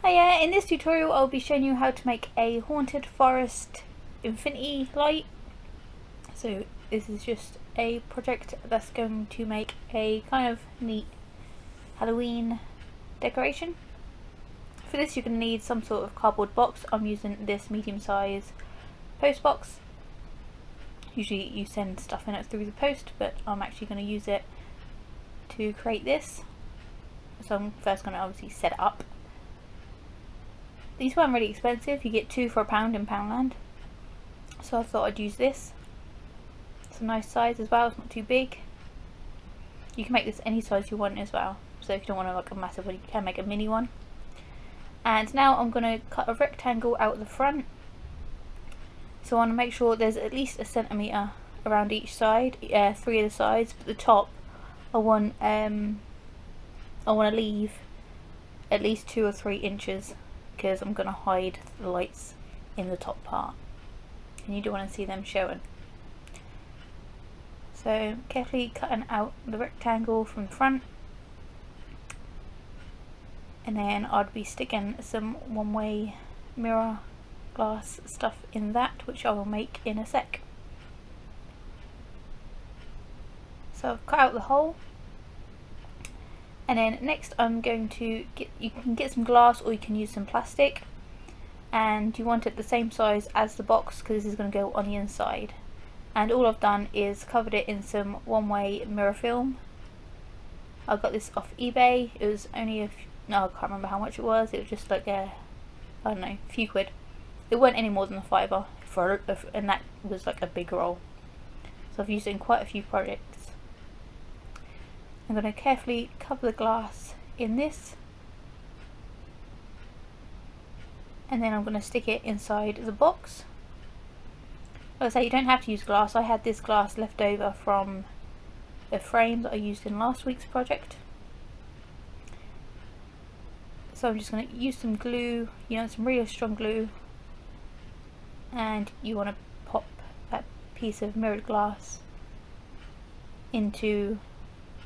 Hiya, in this tutorial I'll be showing you how to make a haunted forest infinity light. So this is just a project that's going to make a kind of neat Halloween decoration. For this you're going to need some sort of cardboard box. I'm using this medium size post box. Usually you send stuff in it through the post, but I'm actually going to use it to create this. So I'm first going to obviously set it up. These weren't really expensive, you get two for £1 in Poundland. So I thought I'd use this. It's a nice size as well, it's not too big. You can make this any size you want as well. So if you don't want like a massive one, you can make a mini one. And now I'm going to cut a rectangle out the front. So I want to make sure there's at least a centimetre around each side, 3 of the sides, but the top I want to leave at least 2 or 3 inches. Because I'm going to hide the lights in the top part and you don't want to see them showing. So carefully cutting out the rectangle from the front, and then I'd be sticking some one-way mirror glass stuff in that, which I will make in a sec. So I've cut out the hole. And then next I'm going to you can get some glass or you can use some plastic, and you want it the same size as the box because this is going to go on the inside. And all I've done is covered it in some one-way mirror film. I got this off eBay. It was only I can't remember how much it was. It was just like I don't know, a few quid. It weren't any more than a fiver and that was like a big roll. So I've used it in quite a few projects. I'm going to carefully cover the glass in this, and then I'm going to stick it inside the box. Like I say, you don't have to use glass. I had this glass left over from the frame that I used in last week's project. So I'm just going to use some glue, some really strong glue, and you want to pop that piece of mirrored glass into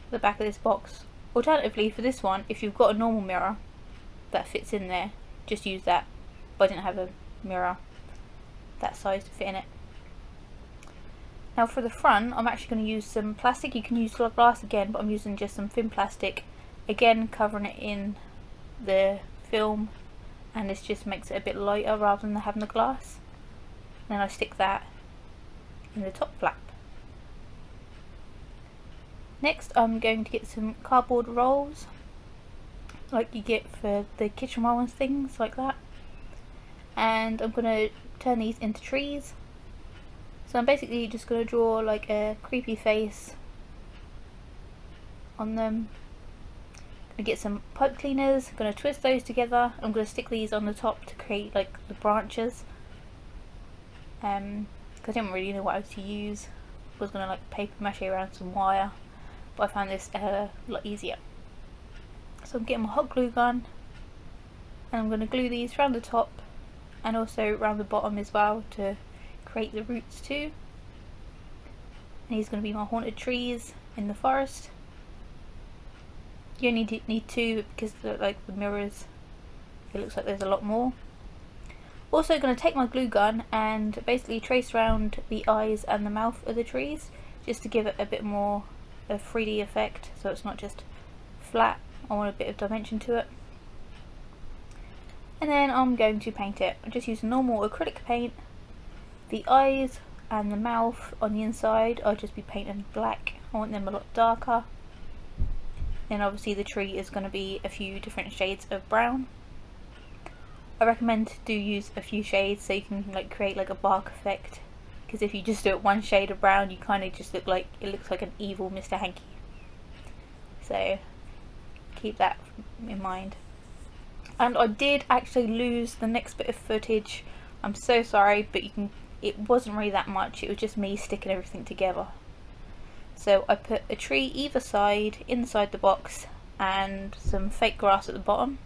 the back of this box. Alternatively, for this one, if you've got a normal mirror that fits in there, just use that. But I didn't have a mirror that size to fit in it. Now for the front, I'm actually going to use some plastic. You can use glass again, but I'm using just some thin plastic, again covering it in the film, and this just makes it a bit lighter rather than having the glass. And then I stick that in the top flap. Next I'm going to get some cardboard rolls like you get for the kitchen roll and things like that, and I'm going to turn these into trees. So I'm basically just going to draw like a creepy face on them. I'm going to get some pipe cleaners, I'm going to twist those together. I'm going to stick these on the top to create like the branches, because I didn't really know what else to use. I was going to like paper mache around some wire, but I found this a lot easier. So I'm getting my hot glue gun, and I'm going to glue these around the top and also around the bottom as well to create the roots too. And these are going to be my haunted trees in the forest. You only need 2 because the mirrors, it looks like there's a lot more. Also going to take my glue gun and basically trace around the eyes and the mouth of the trees just to give it a bit more a 3D effect, so it's not just flat. I want a bit of dimension to it. And then I'm going to paint it. I just use normal acrylic paint. The eyes and the mouth on the inside I'll just be painting black. I want them a lot darker. Then obviously the tree is going to be a few different shades of brown. I recommend to use a few shades so you can create like a bark effect. Because if you just do it one shade of brown, you kind of just look like, it looks like an evil Mr. Hanky. So keep that in mind. And I did actually lose the next bit of footage. I'm so sorry, but it wasn't really that much. It was just me sticking everything together. So I put a tree either side inside the box and some fake grass at the bottom.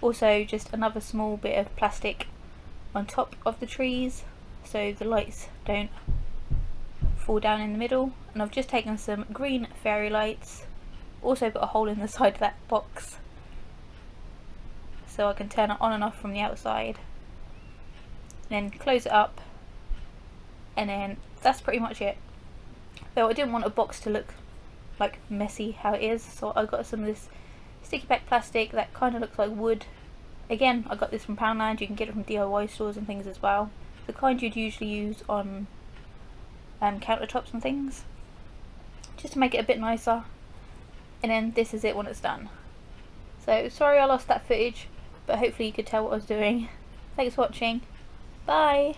Also just another small bit of plastic on top of the trees, so the lights don't fall down in the middle. And I've just taken some green fairy lights, also put a hole in the side of that box so I can turn it on and off from the outside. And then close it up, and then that's pretty much it. Though I didn't want a box to look like messy how it is, so I got some of this sticky pack plastic that kind of looks like wood. Again, I got this from Poundland. You can get it from DIY stores and things as well. The kind you'd usually use on countertops and things, just to make it a bit nicer. And then this is it when it's done. So sorry I lost that footage, but hopefully you could tell what I was doing. Thanks for watching. Bye!